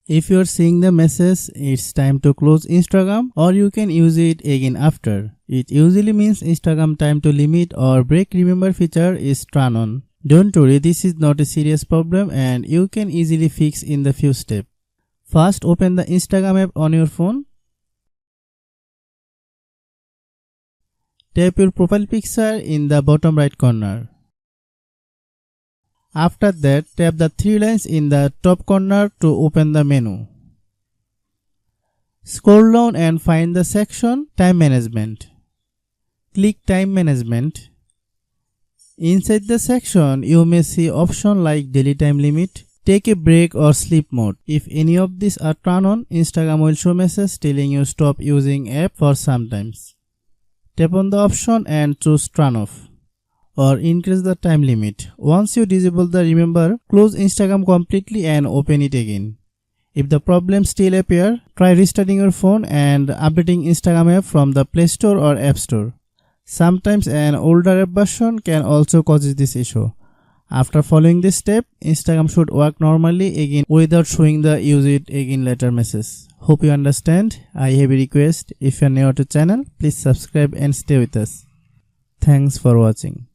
If you are seeing the message, it's time to close Instagram, or you can use it again after. It usually means Instagram time to limit or break remember feature is turned on. Don't worry, this is not a serious problem and you can easily fix in the few steps. First, open the Instagram app on your phone. Tap your profile picture in the bottom right corner. After that, tap the three lines in the top corner to open the menu. Scroll down and find the section Time Management. Click Time Management. Inside the section, you may see options like Daily Time Limit, Take a Break or Sleep Mode. If any of these are turned on, Instagram will show message telling you stop using app for some time. Tap on the option and choose Turn Off or increase the time limit. Once you disable the remember, close Instagram completely and open it again. If the problem still appears, try restarting your phone and updating Instagram app from the Play Store or App Store. Sometimes an older app version can also cause this issue. After following this step, Instagram should work normally again without showing the use it again later message. Hope you understand. I have a request. If you are new to the channel, please subscribe and stay with us. Thanks for watching.